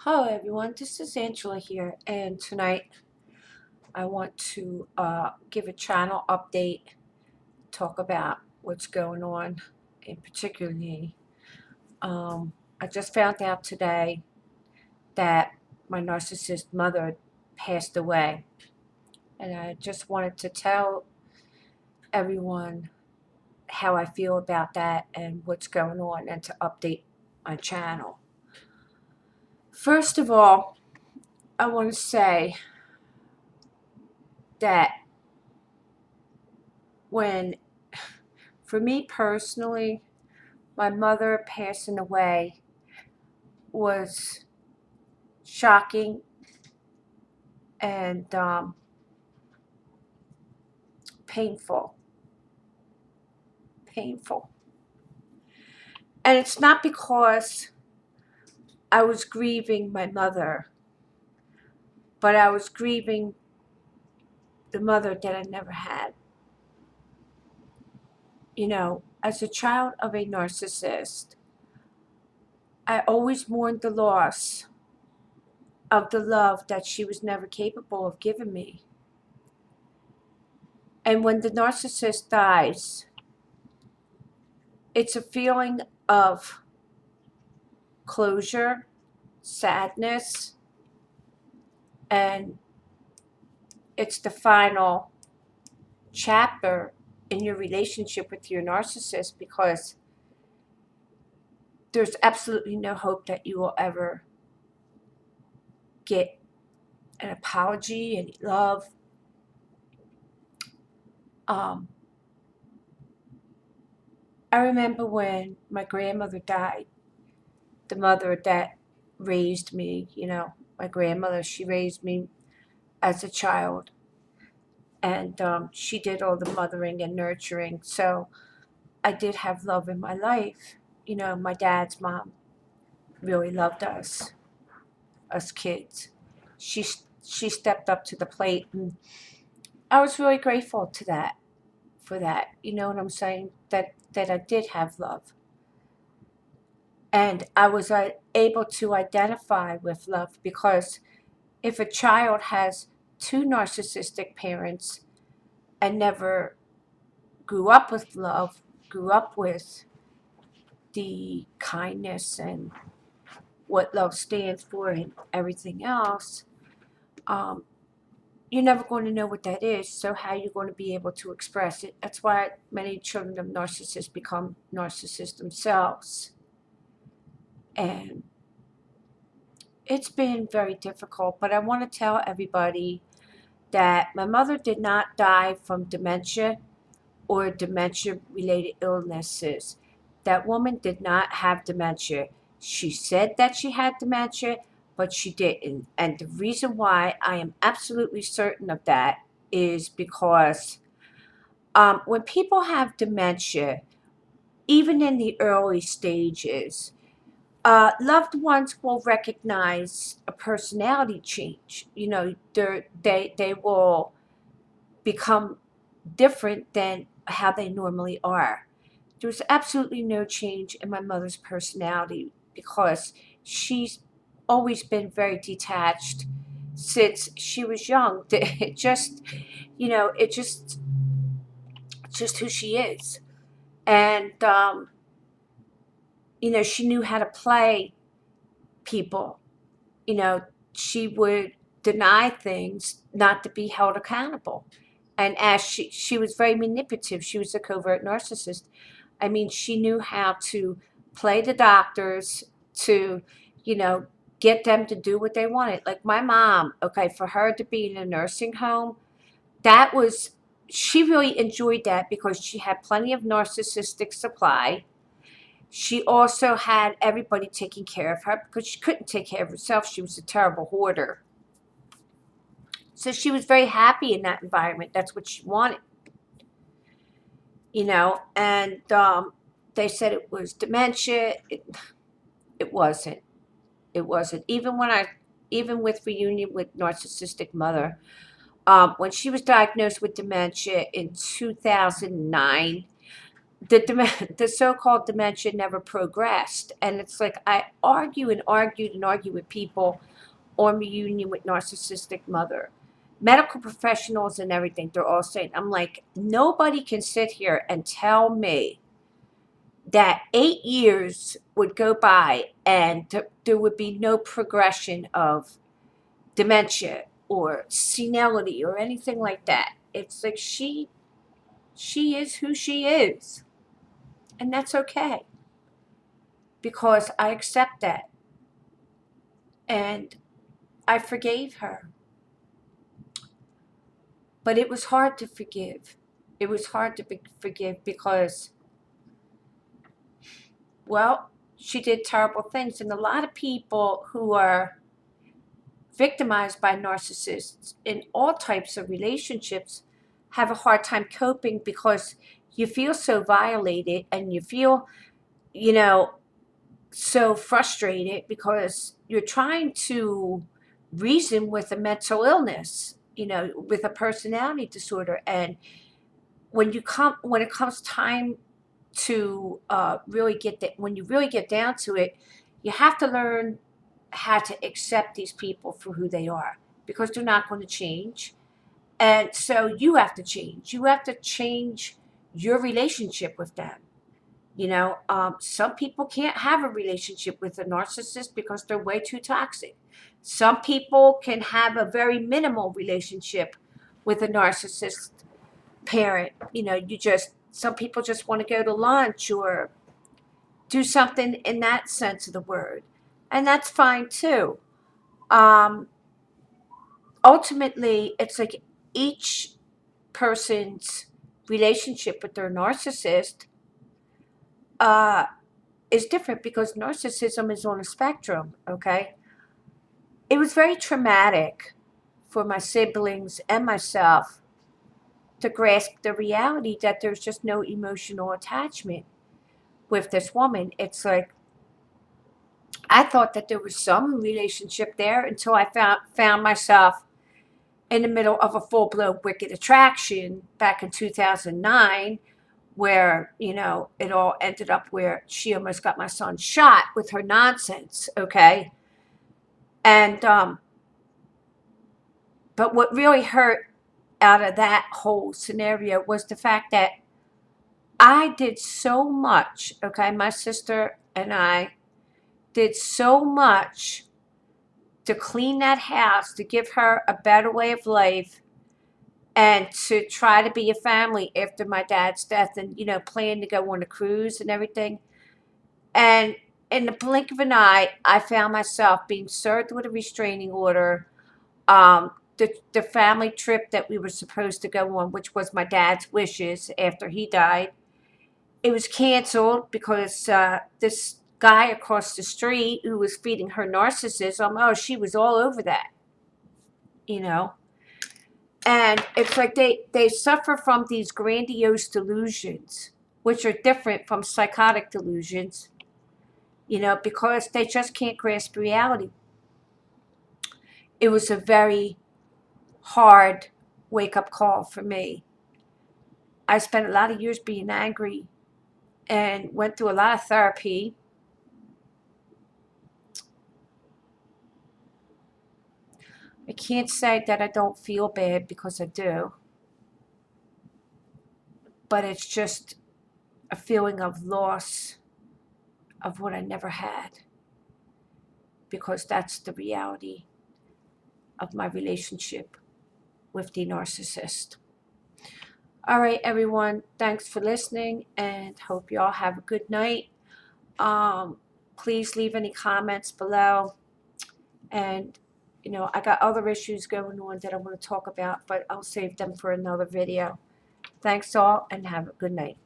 Hello everyone, this is Angela here, and tonight I want to give a channel update, talk about what's going on, and particularly, I just found out today that my narcissist mother passed away, and I just wanted to tell everyone how I feel about that and what's going on, and to update my channel. First of all, I want to say that when for me personally, my mother passing away was shocking and painful. Painful. And it's not because I was grieving my mother, but I was grieving the mother that I never had. You know, as a child of a narcissist, I always mourned the loss of the love that she was never capable of giving me. And when the narcissist dies, it's a feeling of closure, sadness, and it's the final chapter in your relationship with your narcissist, because there's absolutely no hope that you will ever get an apology, any love. I remember when my grandmother died, the mother that raised me, my grandmother, she raised me as a child, and she did all the mothering and nurturing. So I did have love in my life. My dad's mom really loved us kids. She stepped up to the plate, and I was really grateful to that for that. You know what I'm saying? That I did have love, and I was able to identify with love, because if a child has two narcissistic parents and never grew up with love, grew up with the kindness and what love stands for and everything else, you're never going to know what that is. So how are you going to be able to express it? That's why many children of narcissists become narcissists themselves. And it's been very difficult, but I want to tell everybody that my mother did not die from dementia or dementia-related illnesses. That woman did not have dementia. She said that she had dementia, but she didn't. And the reason why I am absolutely certain of that is because when people have dementia, even in the early stages, loved ones will recognize a personality change. They will become different than how they normally are. There was absolutely no change in my mother's personality, because she's always been very detached since she was young. It just, it's just who she is. And, she knew how to play people. You know, she would deny things not to be held accountable. And as she was very manipulative, she was a covert narcissist. I mean, she knew how to play the doctors to, you know, get them to do what they wanted. Like my mom, okay, for her to be in a nursing home, that was, she really enjoyed that because she had plenty of narcissistic supply. She also had everybody taking care of her because she couldn't take care of herself. She was a terrible hoarder. So she was very happy in that environment. That's what she wanted, and they said it was dementia. It wasn't. It wasn't. Even with reunion with narcissistic mother, when she was diagnosed with dementia in 2009, the so-called dementia never progressed. And it's like I argue and argued and argued with people on reunion with narcissistic mother. Medical professionals and everything, they're all saying, I'm like, nobody can sit here and tell me that 8 years would go by and there would be no progression of dementia or senility or anything like that. It's like she is who she is, and that's okay because I accept that, and I forgave her. But it was hard to forgive. It was hard to forgive because, well, she did terrible things, and a lot of people who are victimized by narcissists in all types of relationships have a hard time coping because you feel so violated and you feel, you know, so frustrated because you're trying to reason with a mental illness, with a personality disorder. And when it comes time to really get that, when you really get down to it, you have to learn how to accept these people for who they are because they're not going to change. And so you have to change. You have to change your relationship with them. Some people can't have a relationship with a narcissist because they're way too toxic. Some people can have a very minimal relationship with a narcissist parent. Some people just want to go to lunch or do something in that sense of the word. And that's fine too. Um, Ultimately, it's like each person's relationship with their narcissist uh, is different because narcissism is on a spectrum, okay? It was very traumatic for my siblings and myself to grasp the reality that there's just no emotional attachment with this woman. It's like I thought that there was some relationship there until I found myself in the middle of a full-blown wicked attraction back in 2009 where, it all ended up where she almost got my son shot with her nonsense, okay? And, but what really hurt out of that whole scenario was the fact that I did so much, okay? My sister and I did so much to clean that house, to give her a better way of life, and to try to be a family after my dad's death and, plan to go on a cruise and everything. And in the blink of an eye, I found myself being served with a restraining order. The family trip that we were supposed to go on, which was my dad's wishes after he died, it was canceled because this guy across the street who was feeding her narcissism, oh, she was all over that, you know. And it's like they suffer from these grandiose delusions, which are different from psychotic delusions, because they just can't grasp reality. It was a very hard wake-up call for me. I spent a lot of years being angry and went through a lot of therapy. I can't say that I don't feel bad because I do, but it's just a feeling of loss of what I never had because that's the reality of my relationship with the narcissist. All right, everyone. Thanks for listening and hope you all have a good night. Please leave any comments below. And, I got other issues going on that I want to talk about, but I'll save them for another video. Thanks all and have a good night.